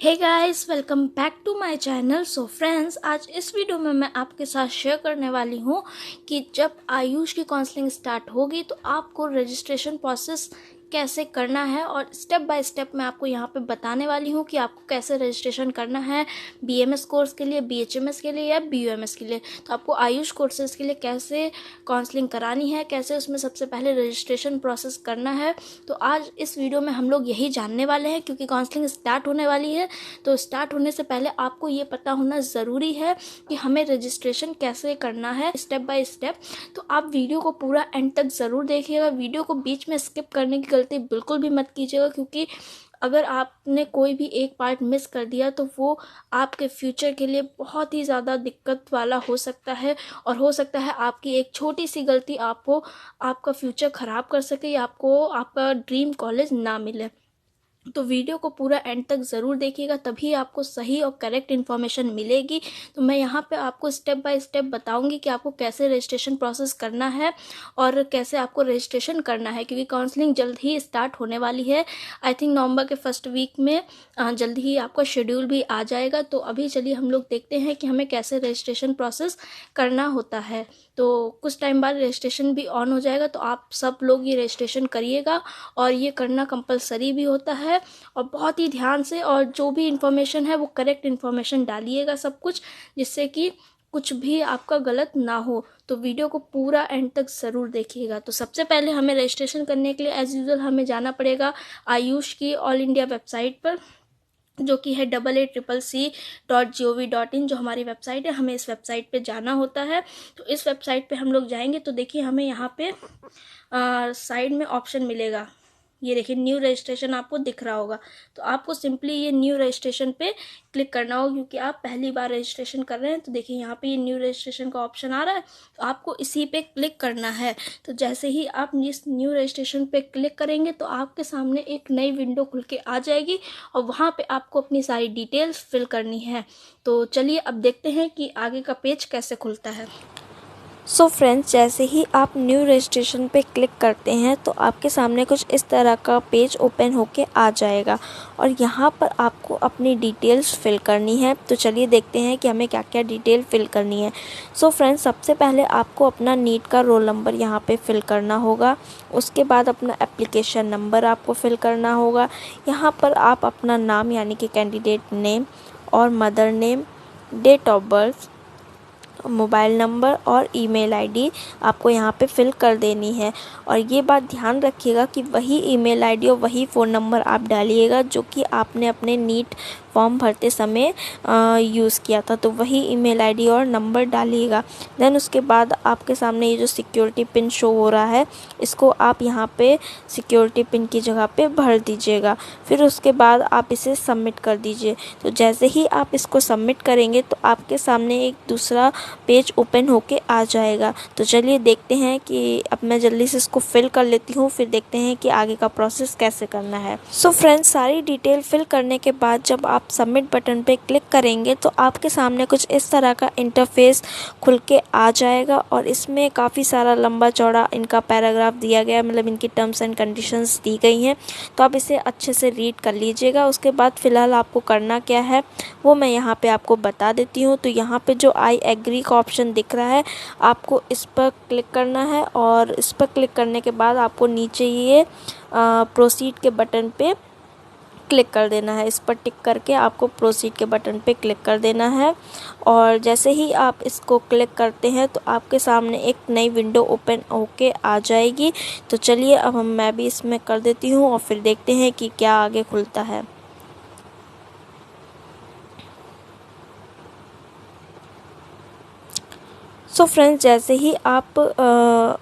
Hey guys, welcome back to my channel. So friends, आज इस video में मैं आपके साथ शेयर करने वाली हूँ कि जब आयुष की काउंसलिंग स्टार्ट होगी तो आपको रजिस्ट्रेशन प्रोसेस कैसे करना है और स्टेप बाय स्टेप मैं आपको यहाँ पे बताने वाली हूँ कि आपको कैसे रजिस्ट्रेशन करना है बीएमएस कोर्स के लिए, बीएचएमएस के लिए या बीयूएमएस के लिए। तो आपको आयुष कोर्सेज के लिए कैसे काउंसलिंग करानी है, कैसे उसमें सबसे पहले रजिस्ट्रेशन प्रोसेस करना है। तो आज इस वीडियो में हम लोग यही जानने वाले हैं, क्योंकि काउंसलिंग स्टार्ट होने वाली है। तो स्टार्ट होने से पहले आपको ये पता होना ज़रूरी है कि हमें रजिस्ट्रेशन कैसे करना है स्टेप बाय स्टेप। तो आप वीडियो को पूरा एंड तक ज़रूर देखिएगा। वीडियो को बीच में स्किप करने की गलती बिल्कुल भी मत कीजिएगा, क्योंकि अगर आपने कोई भी एक पार्ट मिस कर दिया तो वो आपके फ्यूचर के लिए बहुत ही ज़्यादा दिक्कत वाला हो सकता है, और हो सकता है आपकी एक छोटी सी गलती आपको आपका फ्यूचर ख़राब कर सके या आपको आपका ड्रीम कॉलेज ना मिले। तो वीडियो को पूरा एंड तक ज़रूर देखिएगा, तभी आपको सही और करेक्ट इन्फॉर्मेशन मिलेगी। तो मैं यहाँ पे आपको स्टेप बाय स्टेप बताऊंगी कि आपको कैसे रजिस्ट्रेशन प्रोसेस करना है और कैसे आपको रजिस्ट्रेशन करना है, क्योंकि काउंसलिंग जल्द ही स्टार्ट होने वाली है। आई थिंक नवंबर के फर्स्ट वीक में जल्द ही आपका शेड्यूल भी आ जाएगा। तो अभी चलिए हम लोग देखते हैं कि हमें कैसे रजिस्ट्रेशन प्रोसेस करना होता है। तो कुछ टाइम बाद रजिस्ट्रेशन भी ऑन हो जाएगा, तो आप सब लोग ये रजिस्ट्रेशन करिएगा, और ये करना कंपलसरी भी होता है। और बहुत ही ध्यान से, और जो भी इंफॉर्मेशन है वो करेक्ट इन्फॉर्मेशन डालिएगा सब कुछ, जिससे कि कुछ भी आपका गलत ना हो। तो वीडियो को पूरा एंड तक ज़रूर देखिएगा। तो सबसे पहले हमें रजिस्ट्रेशन करने के लिए एज़ यूजुअल हमें जाना पड़ेगा आयुष की ऑल इंडिया वेबसाइट पर, जो कि है AACC.gov.in, जो हमारी वेबसाइट है। हमें इस वेबसाइट पे जाना होता है। तो इस वेबसाइट पे हम लोग जाएंगे तो देखिए हमें यहाँ पे साइड में ऑप्शन मिलेगा, ये देखिए न्यू रजिस्ट्रेशन आपको दिख रहा होगा। तो आपको सिंपली ये न्यू रजिस्ट्रेशन पे क्लिक करना होगा, क्योंकि आप पहली बार रजिस्ट्रेशन कर रहे हैं। तो देखिए यहाँ पे ये न्यू रजिस्ट्रेशन का ऑप्शन आ रहा है, तो आपको इसी पे क्लिक करना है। तो जैसे ही आप इस न्यू रजिस्ट्रेशन पे क्लिक करेंगे तो आपके सामने एक नई विंडो खुल के आ जाएगी, और वहाँ पे आपको अपनी सारी डिटेल्स फिल करनी है। तो चलिए अब देखते हैं कि आगे का पेज कैसे खुलता है। सो फ्रेंड्स, जैसे ही आप न्यू रजिस्ट्रेशन पे क्लिक करते हैं तो आपके सामने कुछ इस तरह का पेज ओपन होके आ जाएगा, और यहाँ पर आपको अपनी डिटेल्स फिल करनी है। तो चलिए देखते हैं कि हमें क्या क्या डिटेल फिल करनी है। सो फ्रेंड्स, सबसे पहले आपको अपना नीट का रोल नंबर यहाँ पे फिल करना होगा। उसके बाद अपना एप्लीकेशन नंबर आपको फिल करना होगा। यहाँ पर आप अपना नाम यानी कि कैंडिडेट नेम और mother name, date of birth, mobile number और ईमेल आईडी आपको यहाँ पे फिल कर देनी है। और ये बात ध्यान रखिएगा कि वही ईमेल आईडी और वही फ़ोन नंबर आप डालिएगा जो कि आपने अपने नीट फॉर्म भरते समय यूज़ किया था। तो वही ईमेल आईडी और नंबर डालिएगा। देन उसके बाद आपके सामने ये जो सिक्योरिटी पिन शो हो रहा है, इसको आप यहाँ पे सिक्योरिटी पिन की जगह पे भर दीजिएगा। फिर उसके बाद आप इसे सबमिट कर दीजिए। तो जैसे ही आप इसको सबमिट करेंगे तो आपके सामने एक दूसरा पेज ओपन होके आ जाएगा। तो चलिए देखते हैं कि अब मैं जल्दी से इसको फिल कर लेती हूँ, फिर देखते हैं कि आगे का प्रोसेस कैसे करना है। सो फ्रेंड्स, सारी डिटेल फिल करने के बाद जब आप सबमिट बटन पे क्लिक करेंगे तो आपके सामने कुछ इस तरह का इंटरफेस खुल के आ जाएगा, और इसमें काफ़ी सारा लंबा चौड़ा इनका पैराग्राफ दिया गया है, मतलब इनकी टर्म्स एंड कंडीशंस दी गई हैं। तो आप इसे अच्छे से रीड कर लीजिएगा। उसके बाद फ़िलहाल आपको करना क्या है वो मैं यहाँ पे आपको बता देती हूँ। तो यहाँ पे जो आई एग्री का ऑप्शन दिख रहा है, आपको इस पर क्लिक करना है, और इस पर क्लिक करने के बाद आपको नीचे ये प्रोसीड के बटन पे क्लिक कर देना है। इस पर टिक करके आपको प्रोसीड के बटन पे क्लिक कर देना है। और जैसे ही आप इसको क्लिक करते हैं तो आपके सामने एक नई विंडो ओपन होके आ जाएगी। तो चलिए अब मैं भी इसमें कर देती हूँ, और फिर देखते हैं कि क्या आगे खुलता है। सो फ्रेंड्स, जैसे ही आप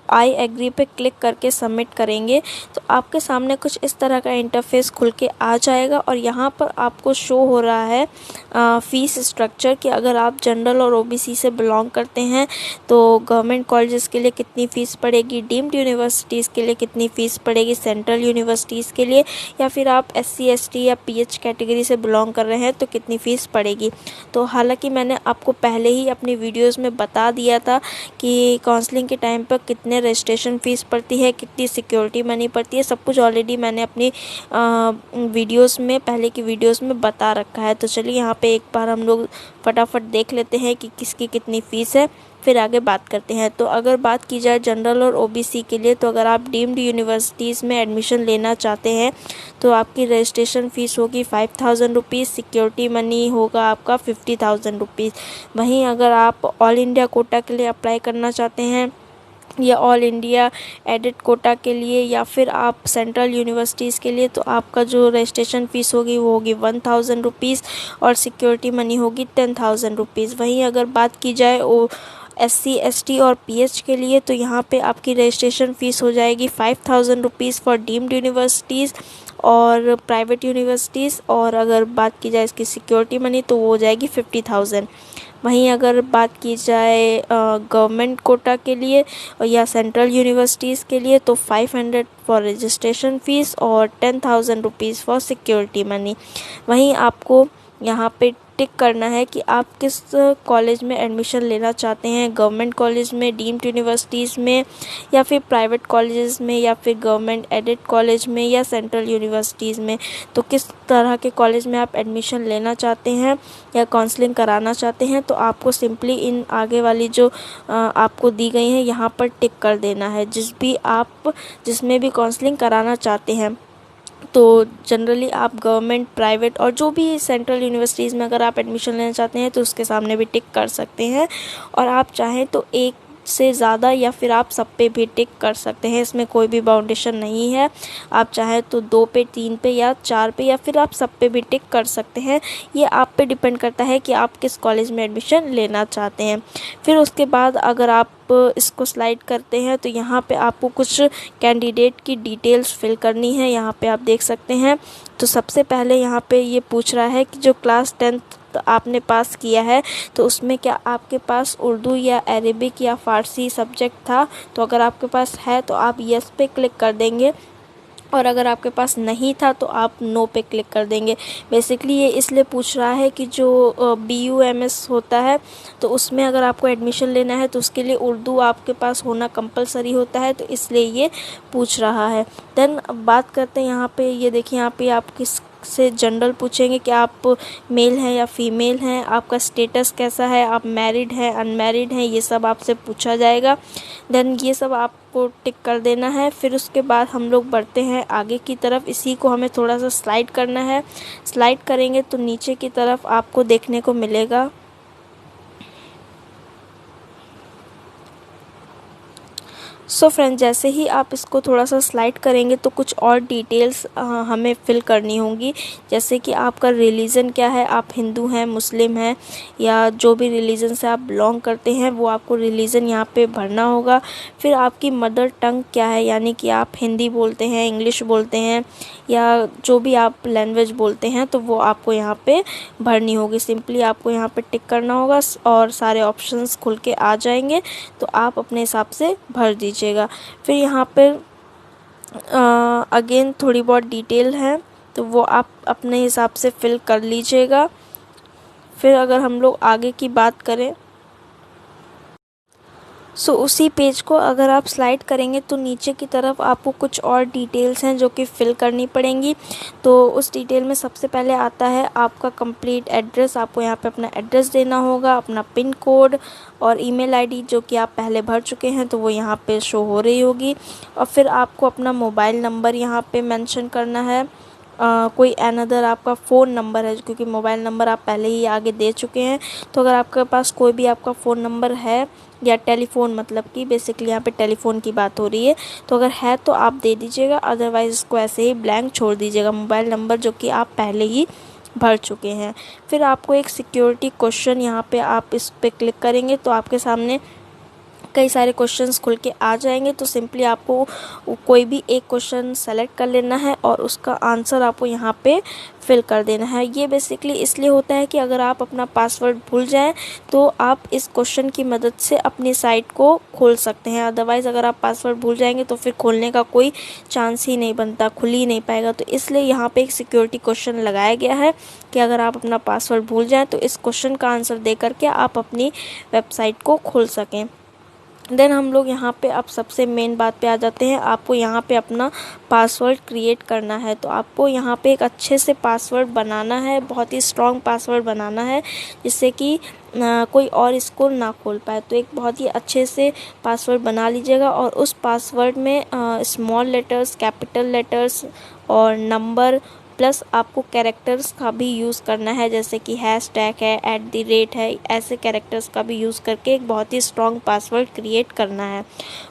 आई एग्री पे क्लिक करके सबमिट करेंगे तो आपके सामने कुछ इस तरह का इंटरफेस खुल के आ जाएगा, और यहाँ पर आपको शो हो रहा है फ़ीस स्ट्रक्चर कि अगर आप जनरल और ओबीसी से बिलोंग करते हैं तो गवर्नमेंट कॉलेजेस के लिए कितनी फ़ीस पड़ेगी, डीम्ड यूनिवर्सिटीज़ के लिए कितनी फ़ीस पड़ेगी, सेंट्रल यूनिवर्सिटीज़ के लिए, या फिर आप SC ST या PH कैटेगरी से बिलोंग कर रहे हैं तो कितनी फ़ीस पड़ेगी। तो हालांकि मैंने आपको पहले ही अपनी वीडियोज़ में बता दिया था कि काउंसलिंग के टाइम पर कितने है रजिस्ट्रेशन फ़ीस पड़ती है, कितनी सिक्योरिटी मनी पड़ती है, सब कुछ ऑलरेडी मैंने अपनी वीडियोस में, पहले की वीडियोस में बता रखा है। तो चलिए यहाँ पे एक बार हम लोग फटाफट देख लेते हैं कि किसकी कितनी फ़ीस है, फिर आगे बात करते हैं। तो अगर बात की जाए जनरल और ओबीसी के लिए, तो अगर आप डीम्ड यूनिवर्सिटीज़ में एडमिशन लेना चाहते हैं तो आपकी रजिस्ट्रेशन फ़ीस होगी 5000 रुपीज़, सिक्योरिटी मनी होगा आपका 50,000 रुपीज़। वहीं अगर आप ऑल इंडिया कोटा के लिए अप्लाई करना चाहते हैं या ऑल इंडिया एडिट कोटा के लिए या फिर आप सेंट्रल यूनिवर्सिटीज़ के लिए, तो आपका जो रजिस्ट्रेशन फ़ीस होगी वो होगी 1000 रुपीज़ और सिक्योरिटी मनी होगी 10,000 रुपीज़। वहीं अगर बात की जाए SC ST और PH के लिए, तो यहाँ पे आपकी रजिस्ट्रेशन फ़ीस हो जाएगी 5000 रुपीज़ फॉर डीम्ड यूनिवर्सिटीज़ और प्राइवेट यूनिवर्सिटीज़, और अगर बात की जाए इसकी सिक्योरिटी मनी तो वो हो जाएगी 50,000। वहीं अगर बात की जाए गवर्नमेंट कोटा के लिए या सेंट्रल यूनिवर्सिटीज़ के लिए, तो 500 फॉर रजिस्ट्रेशन फ़ीस और 10,000 रुपीज़ फॉर सिक्योरिटी मनी। वहीं आपको यहाँ पे टिक करना है कि आप किस कॉलेज में एडमिशन लेना चाहते हैं, गवर्नमेंट कॉलेज में, डीम्ड यूनिवर्सिटीज़ में, या फिर प्राइवेट कॉलेजेस में, या फिर गवर्नमेंट एडेड कॉलेज में, या सेंट्रल यूनिवर्सिटीज़ में। तो किस तरह के कॉलेज में आप एडमिशन लेना चाहते हैं या काउंसलिंग कराना चाहते हैं, तो आपको सिंपली इन आगे वाली जो आपको दी गई है यहाँ पर टिक कर देना है, जिसमें भी काउंसलिंग कराना चाहते हैं। तो जनरली आप गवर्नमेंट, प्राइवेट और जो भी सेंट्रल यूनिवर्सिटीज़ में अगर आप एडमिशन लेना चाहते हैं तो उसके सामने भी टिक कर सकते हैं, और आप चाहें तो एक से ज़्यादा या फिर आप सब पे भी टिक कर सकते हैं, इसमें कोई भी बाउंडेशन नहीं है। आप चाहें तो 2 पे, 3 पे या 4 पे या फिर आप सब पे भी टिक कर सकते हैं। ये आप पे डिपेंड करता है कि आप किस कॉलेज में एडमिशन लेना चाहते हैं। फिर उसके बाद अगर आप इसको स्लाइड करते हैं तो यहाँ पे आपको कुछ कैंडिडेट की डिटेल्स फिल करनी है। यहाँ पे आप देख सकते हैं। तो सबसे पहले यहाँ पे ये पूछ रहा है कि जो क्लास 10th आपने पास किया है तो उसमें क्या आपके पास उर्दू या अरेबिक या फ़ारसी सब्जेक्ट था। तो अगर आपके पास है तो आप यस पे क्लिक कर देंगे, और अगर आपके पास नहीं था तो आप नो पे क्लिक कर देंगे। बेसिकली ये इसलिए पूछ रहा है कि जो BUMS होता है तो उसमें अगर आपको एडमिशन लेना है तो उसके लिए उर्दू आपके पास होना कंपलसरी होता है, तो इसलिए ये पूछ रहा है। देन बात करते हैं यहाँ पे, ये देखिए यहाँ पे आप किस से जनरल पूछेंगे कि आप मेल हैं या फीमेल हैं, आपका स्टेटस कैसा है, आप मैरिड हैं, अनमैरिड हैं, ये सब आपसे पूछा जाएगा। देन ये सब आपको टिक कर देना है। फिर उसके बाद हम लोग बढ़ते हैं आगे की तरफ। इसी को हमें थोड़ा सा स्लाइड करना है। स्लाइड करेंगे तो नीचे की तरफ आपको देखने को मिलेगा सो फ्रेंड्स, जैसे ही आप इसको थोड़ा सा स्लाइड करेंगे तो कुछ और डिटेल्स हमें फिल करनी होंगी, जैसे कि आपका रिलीजन क्या है, आप हिंदू हैं, मुस्लिम हैं, या जो भी रिलीजन से आप बिलोंग करते हैं वो आपको रिलीजन यहाँ पे भरना होगा। फिर आपकी मदर टंग क्या है, यानी कि आप हिंदी बोलते हैं, इंग्लिश बोलते हैं, या जो भी आप लैंग्वेज बोलते हैं तो वो आपको यहाँ पे भरनी होगी। सिंपली आपको यहाँ पे टिक करना होगा और सारे ऑप्शंस खुल के आ जाएंगे, तो आप अपने हिसाब से भर दीजिएगा। फिर यहाँ पे अगेन थोड़ी बहुत डिटेल है तो वो आप अपने हिसाब से फिल कर लीजिएगा। फिर अगर हम लोग आगे की बात करें सो उसी पेज को अगर आप स्लाइड करेंगे तो नीचे की तरफ आपको कुछ और डिटेल्स हैं जो कि फ़िल करनी पड़ेंगी। तो उस डिटेल में सबसे पहले आता है आपका कंप्लीट एड्रेस। आपको यहाँ पे अपना एड्रेस देना होगा, अपना पिन कोड और ईमेल आईडी जो कि आप पहले भर चुके हैं तो वो यहाँ पे शो हो रही होगी। और फिर आपको अपना मोबाइल नंबर यहाँ पे मेंशन करना है। कोई अनदर आपका फ़ोन नंबर है, क्योंकि मोबाइल नंबर आप पहले ही आगे दे चुके हैं। तो अगर आपके पास कोई भी आपका फ़ोन नंबर है या टेलीफ़ोन, मतलब कि बेसिकली यहाँ पे टेलीफ़ोन की बात हो रही है, तो अगर है तो आप दे दीजिएगा, अदरवाइज़ इसको ऐसे ही ब्लैंक छोड़ दीजिएगा, मोबाइल नंबर जो कि आप पहले ही भर चुके हैं। फिर आपको एक सिक्योरिटी क्वेश्चन, यहाँ पे आप इस पर क्लिक करेंगे तो आपके सामने कई सारे क्वेश्चंस खुल के आ जाएंगे। तो सिंपली आपको कोई भी एक क्वेश्चन सेलेक्ट कर लेना है और उसका आंसर आपको यहाँ पे फिल कर देना है। ये बेसिकली इसलिए होता है कि अगर आप अपना पासवर्ड भूल जाएं तो आप इस क्वेश्चन की मदद से अपनी साइट को खोल सकते हैं। अदरवाइज़ अगर आप पासवर्ड भूल जाएंगे तो फिर खोलने का कोई चांस ही नहीं बनता, खुल ही नहीं पाएगा। तो इसलिए यहाँ पे एक सिक्योरिटी क्वेश्चन लगाया गया है कि अगर आप अपना पासवर्ड भूल जाएँ तो इस क्वेश्चन का आंसर दे करके आप अपनी वेबसाइट को खोल सकें। देन हम लोग यहाँ पे अब सबसे मेन बात पे आ जाते हैं। आपको यहाँ पे अपना पासवर्ड क्रिएट करना है। तो आपको यहाँ पे एक अच्छे से पासवर्ड बनाना है, बहुत ही स्ट्रॉन्ग पासवर्ड बनाना है, जिससे कि कोई और इसको ना खोल पाए। तो एक बहुत ही अच्छे से पासवर्ड बना लीजिएगा और उस पासवर्ड में स्मॉल लेटर्स, कैपिटल लेटर्स और नंबर प्लस आपको कैरेक्टर्स का भी यूज़ करना है, जैसे कि हैशटैग है, @ है, ऐसे कैरेक्टर्स का भी यूज़ करके एक बहुत ही स्ट्रॉन्ग पासवर्ड क्रिएट करना है।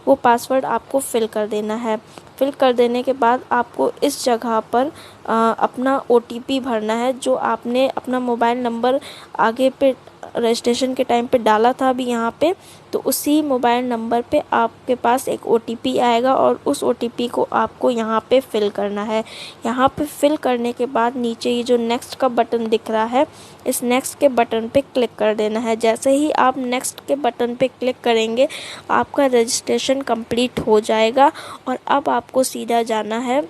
वो पासवर्ड आपको फिल कर देना है। फिल कर देने के बाद आपको इस जगह पर अपना OTP भरना है, जो आपने अपना मोबाइल नंबर आगे पे रजिस्ट्रेशन के टाइम पे डाला था अभी यहाँ पे, तो उसी मोबाइल नंबर पे आपके पास एक OTP आएगा और उस OTP को आपको यहाँ पे फिल करना है। यहाँ पे फिल करने के बाद नीचे ये जो नेक्स्ट का बटन दिख रहा है, इस नेक्स्ट के बटन पे क्लिक कर देना है। जैसे ही आप नेक्स्ट के बटन पे क्लिक करेंगे, आपका रजिस्ट्रेशन कंप्लीट हो जाएगा और अब आपको सीधा जाना है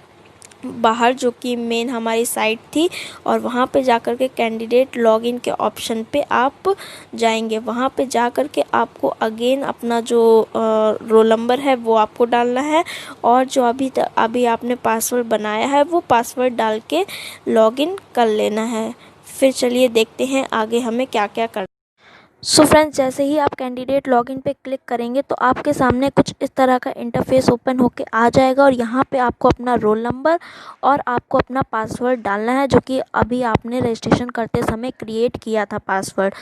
बाहर, जो कि मेन हमारी साइट थी, और वहाँ पे जाकर के कैंडिडेट लॉगिन के ऑप्शन पे आप जाएंगे। वहाँ पे जाकर के आपको अगेन अपना जो रोल नंबर है वो आपको डालना है और जो अभी आपने पासवर्ड बनाया है वो पासवर्ड डाल के लॉगिन कर लेना है। फिर चलिए देखते हैं आगे हमें क्या क्या करना। सो फ्रेंड्स, जैसे ही आप कैंडिडेट लॉगिन पे क्लिक करेंगे तो आपके सामने कुछ इस तरह का इंटरफेस ओपन होके आ जाएगा और यहाँ पे आपको अपना रोल नंबर और आपको अपना पासवर्ड डालना है, जो कि अभी आपने रजिस्ट्रेशन करते समय क्रिएट किया था पासवर्ड।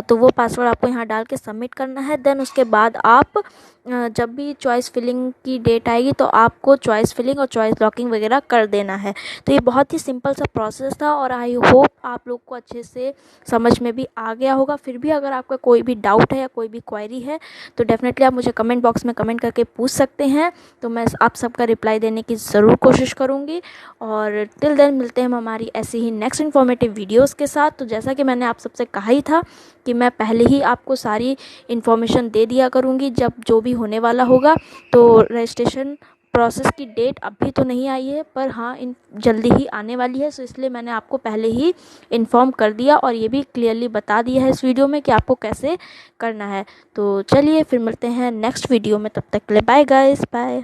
तो वो पासवर्ड आपको यहाँ डाल के सबमिट करना है। देन उसके बाद आप जब भी चॉइस फिलिंग की डेट आएगी तो आपको चॉइस फिलिंग और चॉइस लॉकिंग वगैरह कर देना है। तो ये बहुत ही सिंपल सा प्रोसेस था और आई होप आप लोग को अच्छे से समझ में भी आ गया होगा। फिर भी अगर आपका कोई भी डाउट है या कोई भी क्वेरी है तो डेफिनेटली आप मुझे कमेंट बॉक्स में कमेंट करके पूछ सकते हैं। तो मैं आप सबका रिप्लाई देने की ज़रूर कोशिश करूँगी और टिल देन मिलते हैं हम हमारी ऐसी ही नेक्स्ट इन्फॉर्मेटिव वीडियोज़ के साथ। तो जैसा कि मैंने आप सबसे कहा ही था कि मैं पहले ही आपको सारी इन्फॉर्मेशन दे दिया करूँगी जब जो भी होने वाला होगा। तो रजिस्ट्रेशन प्रोसेस की डेट अभी तो नहीं आई है, पर हाँ जल्दी ही आने वाली है। सो इसलिए मैंने आपको पहले ही इन्फॉर्म कर दिया और ये भी क्लियरली बता दिया है इस वीडियो में कि आपको कैसे करना है। तो चलिए फिर मिलते हैं नेक्स्ट वीडियो में, तब तक के लिए बाय गाइस, बाय।